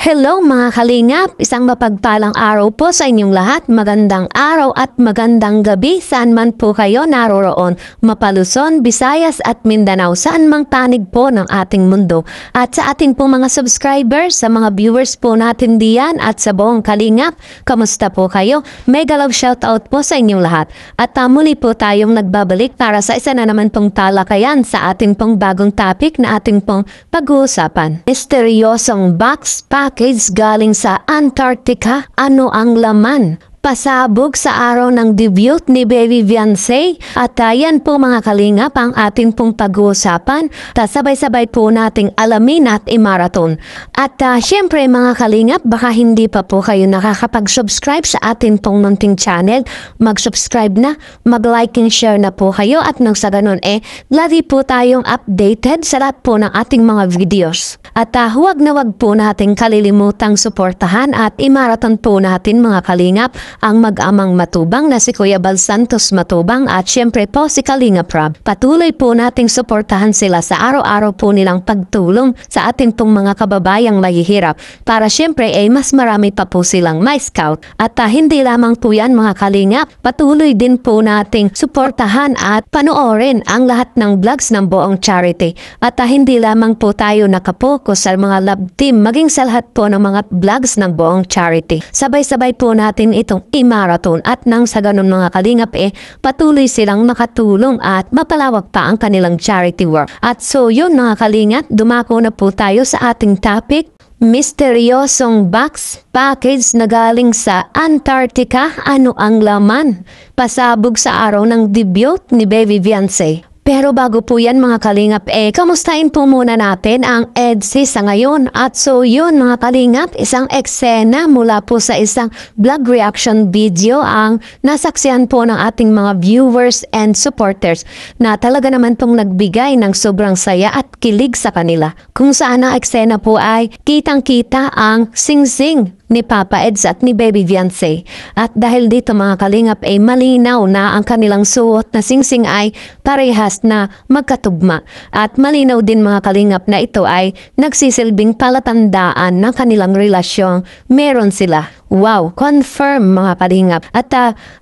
Hello mga kalingap! Isang mapagpalang araw po sa inyong lahat. Magandang araw at magandang gabi saan man po kayo naroroon. Mapaluson, Visayas at Mindanao, saan mang panig po ng ating mundo. At sa ating po mga subscribers, sa mga viewers po natin diyan at sa buong kalingap, kamusta po kayo? Mega love shoutout po sa inyong lahat. At muli po tayong nagbabalik para sa isa na naman pong talakayan sa ating pong bagong topic na ating pong pag-uusapan. Misteryosong box package galing sa Antarctica, ano ang laman? Pasabog sa araw ng debut ni Baby Beyonce. At yan po mga kalingap ang ating pong pag-uusapan. Sabay-sabay po nating alamin at i-marathon. At syempre mga kalingap, baka hindi pa po kayo nakakapag-subscribe sa ating pong munting channel. Mag-subscribe na, mag-like and share na po kayo. At nang sa ganun lagi po tayong updated sa lahat po ng ating mga videos. At huwag na huwag po nating kalilimutang suportahan at i-marathon po natin mga kalingap ang mag-amang matubang na si Kuya Bal Santos Matubang at syempre po si Kalinga Prab. Patuloy po nating suportahan sila sa araw-araw po nilang pagtulong sa ating pong mga kababayang mahihirap para syempre mas marami pa po silang may scout. At hindi lamang po yan mga kalingap, patuloy din po nating suportahan at panoorin ang lahat ng vlogs ng buong charity. At hindi lamang po tayo nakapokus sa mga love team, maging sa lahat po ng mga vlogs ng buong charity. Sabay-sabay po natin itong i-marathon at nang sa ganun mga kalingap patuloy silang makatulong at mapalawak pa ang kanilang charity work. At so yun mga kalingap, dumako na po tayo sa ating topic. Misteryosong box package na galing sa Antarctica, ano ang laman? Pasabog sa araw ng debut ni Baby Beyonce. Pero bago po yan mga kalingap, kamustahin po muna natin ang EDSI sa ngayon. At so yun mga kalingap, isang eksena mula po sa isang vlog reaction video ang nasaksihan po ng ating mga viewers and supporters na talaga naman pong nagbigay ng sobrang saya at kilig sa kanila. Kung saan ang eksena po ay kitang-kita ang sing-sing ni Papa Eds at ni Baby Beyonce. At dahil dito mga kalingap malinaw na ang kanilang suot na singsing ay parehas na magkatugma. At malinaw din mga kalingap na ito ay nagsisilbing palatandaan ng kanilang relasyong meron sila. Wow, confirm mga kalingap. At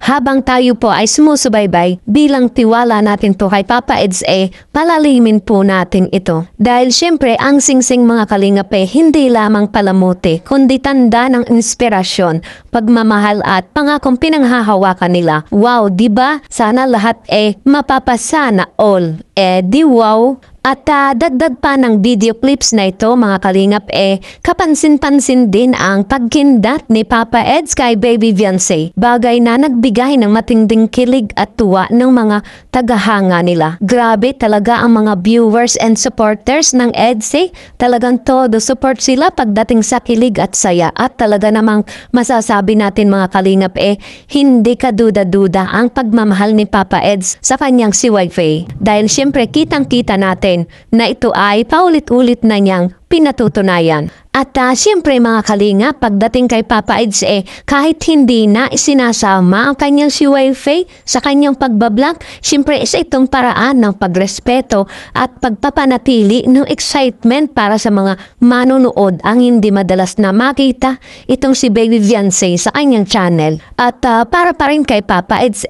habang tayo po ay sumusubaybay, bilang tiwala natin to kay Papa Eds palalimin po natin ito. Dahil syempre ang singsing mga kalingap hindi lamang palamuti, kundi tanda ng inspirasyon, pagmamahal at pangakong pinanghahawakan nila. Wow, diba? Sana lahat mapapasana all. Di wow. At dagdag pa ng video clips na ito mga kalingap kapansin-pansin din ang pagkindat ni Papa Eds kay Baby Beyonce. Bagay na nagbigay ng matinding kilig at tuwa ng mga tagahanga nila. Grabe talaga ang mga viewers and supporters ng EDSI. Talagang todo support sila pagdating sa kilig at saya. At talaga namang masasabi natin mga kalingap hindi kaduda-duda ang pagmamahal ni Papa Eds sa kanyang si Wife. Dahil syempre kitang-kita natin na ito ay paulit-ulit na niyang pinatutunayan. At siyempre mga kalinga, pagdating kay Papa Eds kahit hindi na isinasama ang kanyang si Wife sa kanyang pagbablog, siyempre isa itong paraan ng pagrespeto at pagpapanatili ng excitement para sa mga manonood ang hindi madalas na makita itong si Baby Beyonce sa kanyang channel. At para pa rin kay Papa Eds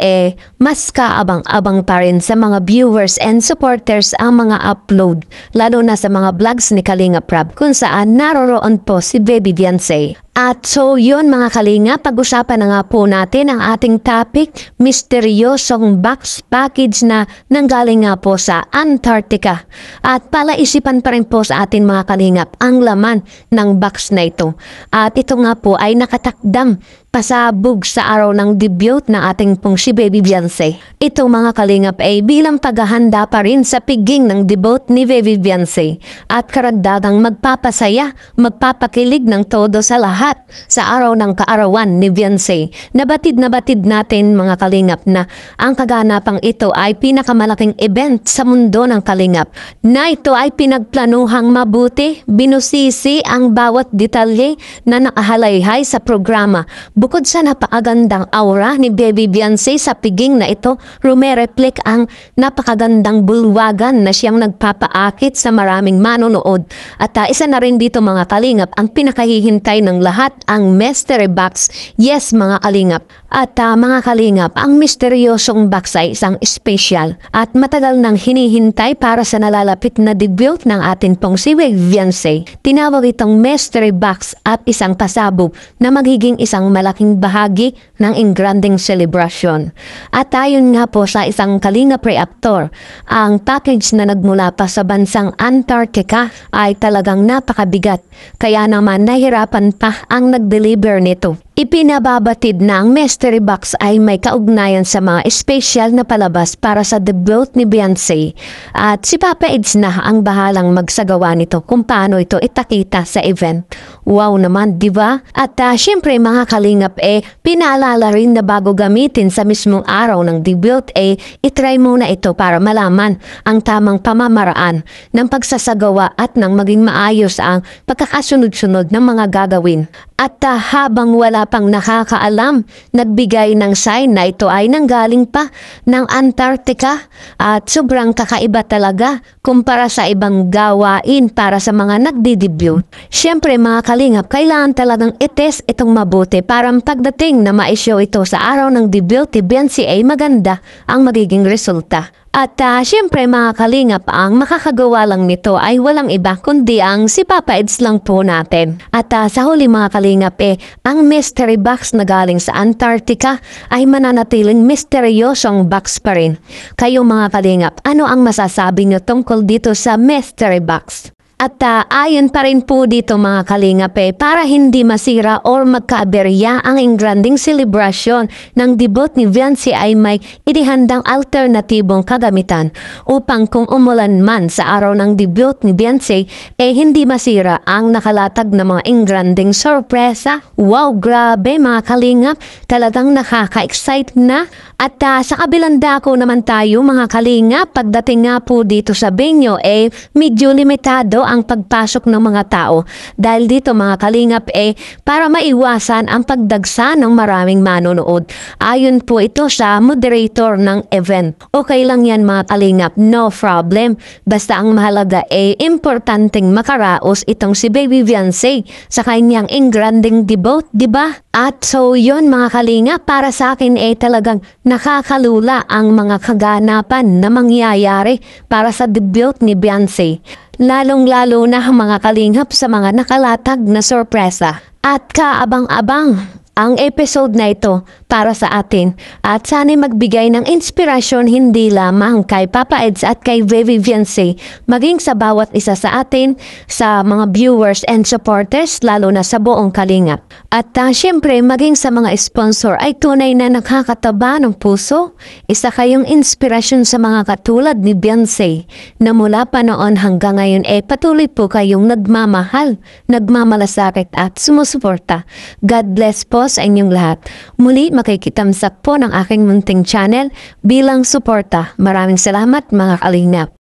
mas kaabang-abang pa rin sa mga viewers and supporters ang mga upload, lalo na sa mga vlogs ni Kalinga Prab kung saan naroroon po si Baby Beyonce. At so yun mga kalinga, pag-usapan na nga po natin ang ating topic, misteryosong box package na nanggaling nga po sa Antarctica. At palaisipan pa rin po sa atin mga kalingap ang laman ng box na ito. At ito nga po ay nakatakdang pasabog sa araw ng debut na ating pong si Baby Beyonce. Ito mga kalingap bilang paghahanda pa rin sa piging ng debut ni Baby Beyonce. At karagdagang magpapasaya, magpapakilig ng todo sa lahat lahat sa araw ng kaarawan ni Beyonce. Nabatid natin mga kalingap na ang kaganapang ito ay pinakamalaking event sa mundo ng kalingap. Na ito ay pinagplanuhang mabuti, binusisi ang bawat detalye na nakahalayhay sa programa. Bukod sa napakagandang aura ni Baby Beyonce sa piging na ito, rumereflect ang napakagandang bulwagan na siyang nagpapaakit sa maraming manonood. At isa na rin dito mga kalingap, ang pinakahihintay ng lahat, ang mystery box. Yes mga kalingap. At mga kalingap, ang misteryosong box ay isang special at matagal nang hinihintay para sa nalalapit na debut ng atin pong si Baby Beyonce. Tinawag itong mystery box at isang pasabog na magiging isang malaking bahagi ng engranding celebration. At ayon nga po sa isang kalingap reactor, ang package na nagmula pa sa bansang Antarctica ay talagang napakabigat. Kaya naman nahirapan pa ang nag-deliver nito. Ipinababatid na ang mystery box ay may kaugnayan sa mga special na palabas para sa debut ni Beyonce. At si Papa Eds na ang bahalang magsagawa nito kung paano ito itakita sa event. Wow naman, di ba? At syempre mga kalingap pinaalala rin na bago gamitin sa mismong araw ng debut itry muna ito para malaman ang tamang pamamaraan ng pagsasagawa at ng maging maayos ang pagkakasunod-sunod ng mga gagawin. At habang wala pang nakakaalam, nagbigay ng sign na ito ay nanggaling pa ng Antarctica at sobrang kakaiba talaga kumpara sa ibang gawain para sa mga nagdi-debut. Siyempre mga kalingap, kailangan talagang itest itong mabuti para pagdating na ma-show ito sa araw ng debut ni Beyonce ay maganda ang magiging resulta. At syempre mga kalingap, ang makakagawa lang nito ay walang iba kundi ang si Papa Eds lang po natin. At sa huli mga kalingap ang mystery box na galing sa Antarctica ay mananatiling misteryosong box pa rin. Kayo mga kalingap, ano ang masasabi nyo tungkol dito sa mystery box? At ayon pa rin po dito mga kalingap para hindi masira or magkaaberya ang engranding celebration ng debut ni Beyonce ay may inihandang alternatibong kagamitan upang kung umulan man sa araw ng debut ni Beyonce hindi masira ang nakalatag na mga engranding sorpresa. Wow, grabe mga kalingap, talagang nakaka-excite na. At sa kabilang dako naman tayo mga kalingap, pagdating nga po dito sa venue medyo limitado ang pagpasok ng mga tao dahil dito mga kalingap para maiwasan ang pagdagsa ng maraming manonood. Ayon po ito sa moderator ng event. Okay lang yan mga kalingap, no problem. Basta ang mahalaga importanteng makaraos itong si Baby Beyonce sa kanyang engranding debut, di ba? At so yun mga kalingap, para sa akin talagang nakakalula ang mga kaganapan na mangyayari para sa debut ni Beyonce. Lalong-lalo na mga kalingap sa mga nakalatag na sorpresa. At kaabang-abang ang episode na ito para sa atin at sana'y magbigay ng inspirasyon hindi lamang kay Papa Eds at kay Baby Beyonce, maging sa bawat isa sa atin, sa mga viewers and supporters, lalo na sa buong kalingap. At syempre maging sa mga sponsor ay tunay na nakakataba ng puso. Isa kayong inspirasyon sa mga katulad ni Beyonce na mula pa noon hanggang ngayon patuloy po kayong nagmamahal, nagmamalasakit at sumusuporta. God bless po sa inyong lahat. Muli makikitamsak po ng aking munting channel bilang suporta. Maraming salamat mga kalingap.